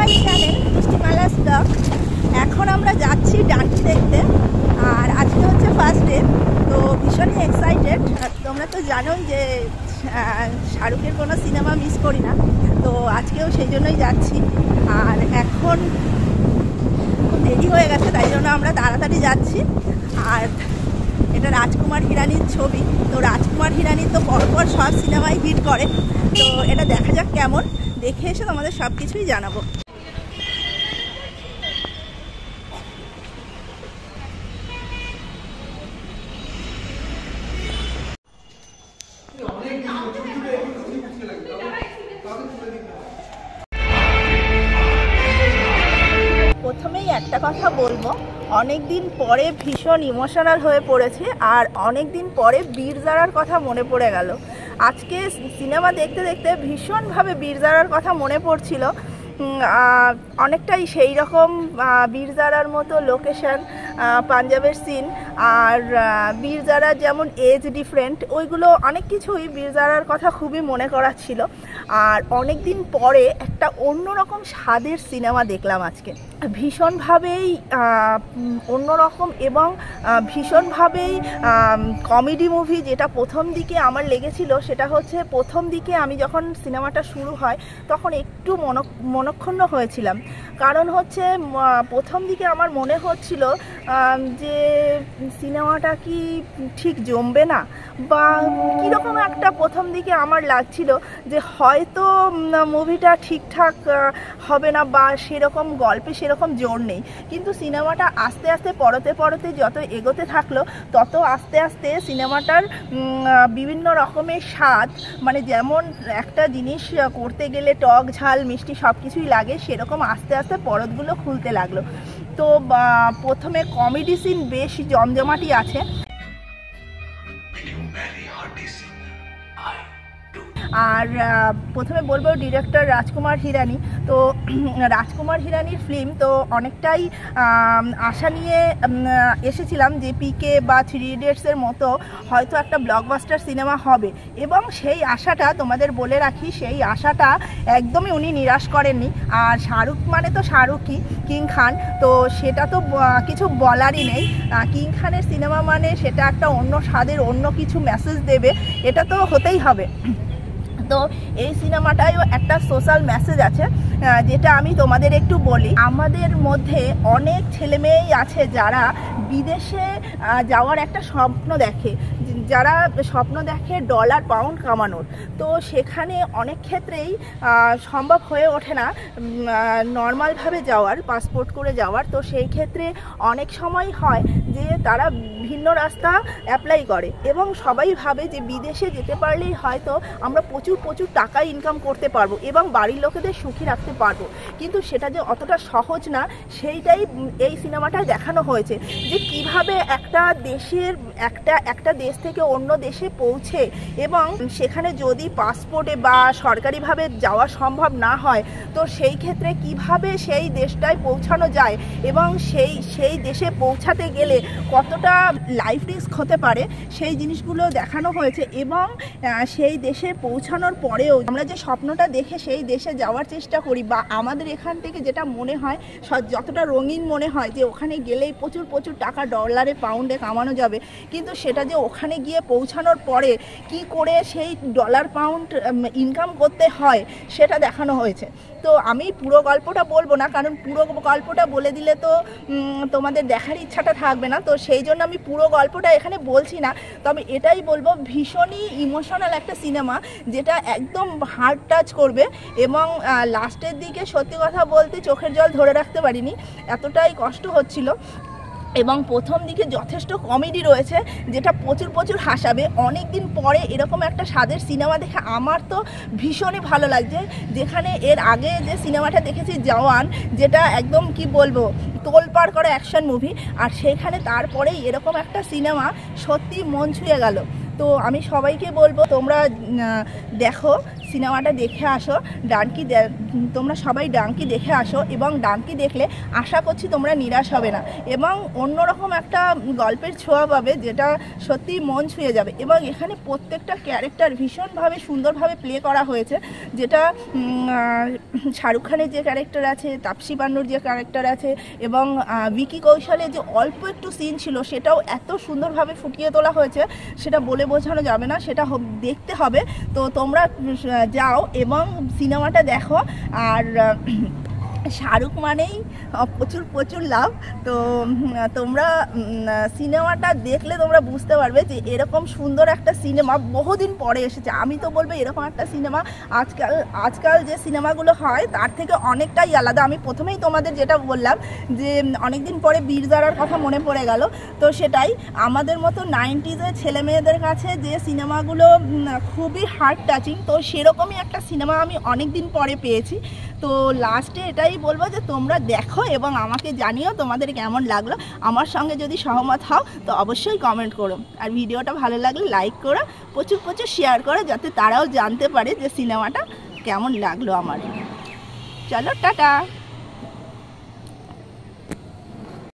My channel মিষ্টিমালাস blog. এখন আমরা যাচ্ছি ডান্ডি দেখতে, আর আজকে হচ্ছে ফার্স্ট ডে, তো ভীষণই এক্সাইটেড। তোমরা তো জানোই যে শাহরুখের কোনো সিনেমা মিস করি না, তো আজকেও সেই জন্যই যাচ্ছি। আর এখন খুব দেরি হয়ে গেছে, তাই জন্য আমরা তাড়াতাড়ি যাচ্ছি। আর এটা রাজকুমার হিরানির ছবি, তো রাজকুমার হিরানি তো পরপর সব সিনেমায় হিট করে, তো এটা দেখা যাক কেমন। দেখে এসে তোমাদের সব কিছুই জানাবো। প্রথমেই একটা কথা বলবো, অনেক দিন পরে ভীষণ ইমোশনাল হয়ে পড়েছে, আর অনেক দিন পরে বীর জারার কথা মনে পড়ে গেল। আজকে সিনেমা দেখতে দেখতে ভীষণভাবে বীর জারার কথা মনে পড়ছিল। অনেকটাই সেই রকম বীর জারার মতো লোকেশন, পাঞ্জাবের সিন, আর বীর জারার যেমন এজ ডিফারেন্ট, ওইগুলো অনেক কিছুই বীর জারার কথা খুবই মনে করাচ্ছিল। আর অনেক দিন পরে একটা অন্যরকম স্বাদের সিনেমা দেখলাম আজকে, ভীষণভাবেই অন্যরকম এবং ভীষণভাবেই কমেডি মুভি। যেটা প্রথম দিকে আমার লেগেছিল সেটা হচ্ছে, প্রথম দিকে আমি যখন সিনেমাটা শুরু হয় তখন একটু মনক্ষুণ্ণ হয়েছিলাম, কারণ হচ্ছে প্রথম দিকে আমার মনে হচ্ছিল যে সিনেমাটা কি ঠিক জমবে না, বা কীরকম একটা প্রথম দিকে আমার লাগছিল যে হয়তো মুভিটা ঠিকঠাক হবে না, বা সেরকম গল্পে সেরকম জোর নেই। কিন্তু সিনেমাটা আস্তে আস্তে পরতে পরতে যত এগোতে থাকলো, তত আস্তে আস্তে সিনেমাটার বিভিন্ন রকমের স্বাদ, মানে যেমন একটা জিনিস করতে গেলে টক ঝাল মিষ্টি সব কিছুই লাগে, সেরকম আস্তে আস্তে পরতগুলো খুলতে লাগলো। তো প্রথমে কমেডি সিন বেশ জমজমাটি আছে। আর প্রথমে বলবো ডিরেক্টর রাজকুমার হিরানি। তো রাজকুমার হিরানির ফিল্ম তো অনেকটাই আশা নিয়ে এসেছিলাম যে পিকে বা 3 ইডিয়টসের মতো হয়তো একটা ব্লকবাস্টার সিনেমা হবে, এবং সেই আশাটা তোমাদের বলে রাখি, সেই আশাটা একদমই উনি নিরাশ করেননি। আর শাহরুখ মানে তো শাহরুখই, কিং খান, তো সেটা তো কিছু বলারই নেই। কিং খানের সিনেমা মানে সেটা একটা অন্য স্বাদের, অন্য কিছু মেসেজ দেবে, এটা তো হতেই হবে। তো এই সিনেমাটায়ও একটা সোশ্যাল মেসেজ আছে, যেটা আমি তোমাদের একটু বলি। আমাদের মধ্যে অনেক ছেলেমেয়েই আছে যারা বিদেশে যাওয়ার একটা স্বপ্ন দেখে, যারা স্বপ্ন দেখে ডলার পাউন্ড কামানোর। তো সেখানে অনেক ক্ষেত্রেই সম্ভব হয়ে ওঠে না নর্মালভাবে যাওয়ার, পাসপোর্ট করে যাওয়ার। তো সেই ক্ষেত্রে অনেক সময় হয় যে তারা ভিন্ন রাস্তা অ্যাপ্লাই করে, এবং সবাই ভাবে যে বিদেশে যেতে পারলেই হয়তো আমরা প্রচুর টাকা ইনকাম করতে পারবো এবং বাড়ির লোকেদের সুখী রাখতে পারবো। কিন্তু সেটা যে অতটা সহজ না, সেইটাই এই সিনেমাটায় দেখানো হয়েছে, যে কিভাবে একটা দেশের একটা দেশ থেকে অন্য দেশে পৌঁছে, এবং সেখানে যদি পাসপোর্টে বা সরকারিভাবে যাওয়া সম্ভব না হয়, তো সেই ক্ষেত্রে কিভাবে সেই দেশটায় পৌঁছানো যায়, এবং সেই দেশে পৌঁছাতে গেলে কতটা লাইফ রিস্ক হতে পারে, সেই জিনিসগুলো দেখানো হয়েছে। এবং সেই দেশে পৌঁছানোর পরেও আমরা যে স্বপ্নটা দেখে সেই দেশে যাওয়ার চেষ্টা করি, বা আমাদের এখান থেকে যেটা মনে হয়, যতটা রঙিন মনে হয় যে ওখানে গেলেই প্রচুর টাকা ডলারে পাউন্ডে কামানো যাবে, কিন্তু সেটা যে ওখানে গিয়ে পৌঁছানোর পরে কি করে সেই ডলার পাউন্ড ইনকাম করতে হয় সেটা দেখানো হয়েছে। তো আমি পুরো গল্পটা বলবো না, কারণ পুরো গল্পটা বলে দিলে তো তোমাদের দেখার ইচ্ছাটা থাকবে না, তো সেই জন্য আমি পুরো গল্পটা এখানে বলছি না। তবে এটাই বলবো, ভীষণই ইমোশনাল একটা সিনেমা, যেটা একদম হার্ট টাচ করবে। এবং লাস্টের দিকে সত্যি কথা বলতে চোখের জল ধরে রাখতে পারিনি, এতটাই কষ্ট হচ্ছিল। এবং প্রথম দিকে যথেষ্ট কমেডি রয়েছে, যেটা প্রচুর হাসাবে। অনেক দিন পরে এরকম একটা স্বাদের সিনেমা দেখে আমার তো ভীষণই ভালো লাগছে। যেখানে এর আগে যে সিনেমাটা দেখেছি জওয়ান, যেটা একদম কি বলবো তোলপাড় করা অ্যাকশন মুভি, আর সেখানে তারপরেই এরকম একটা সিনেমা সত্যি মন ছুঁয়ে গেল। তো আমি সবাইকে বলবো তোমরা দেখো সিনেমাটা দেখে আসো। ডানকি তোমরা সবাই ডানকি দেখে আসো, এবং ডানকি দেখলে আশা করছি তোমরা নিরাশ হবে না, এবং অন্যরকম একটা গল্পের ছোঁয়া পাবে যেটা সত্যিই মন ছুঁয়ে যাবে। এবং এখানে প্রত্যেকটা ক্যারেক্টার ভীষণভাবে সুন্দরভাবে প্লে করা হয়েছে, যেটা শাহরুখ খানের যে ক্যারেক্টার আছে, তাপসী পান্নুর যে ক্যারেক্টার আছে, এবং ভিকি কৌশলের যে অল্প একটু সিন ছিল সেটাও এত সুন্দরভাবে ফুটিয়ে তোলা হয়েছে, সেটা বলে বোঝানো যাবে না, সেটা দেখতে হবে। তো তোমরা যাও এবং সিনেমাটা দেখো। আর শাহরুখ মানেই প্রচুর প্রচুর লাভ। তো তোমরা সিনেমাটা দেখলে তোমরা বুঝতে পারবে যে এরকম সুন্দর একটা সিনেমা বহুদিন পরে এসেছে। আমি তো বলবো এরকম একটা সিনেমা আজকাল যে সিনেমাগুলো হয় তার থেকে অনেকটাই আলাদা। আমি প্রথমেই তোমাদের যেটা বললাম যে অনেকদিন পরে বীর জারার কথা মনে পড়ে গেল, তো সেটাই আমাদের মতো 90s-এর ছেলে মেয়েদের কাছে যে সিনেমাগুলো খুবই হার্ট টাচিং, তো সেরকমই একটা সিনেমা আমি অনেক দিন পরে পেয়েছি। তো লাস্টে এটাই বলবো যে তোমরা দেখো এবং আমাকে জানিও তোমাদের কেমন লাগলো। আমার সঙ্গে যদি সহমত হও তো অবশ্যই কমেন্ট করো, আর ভিডিওটা ভালো লাগলে লাইক করো, প্রচুর প্রচুর শেয়ার করো, যাতে তারাও জানতে পারে যে সিনেমাটা কেমন লাগলো আমার। চলো টাটা।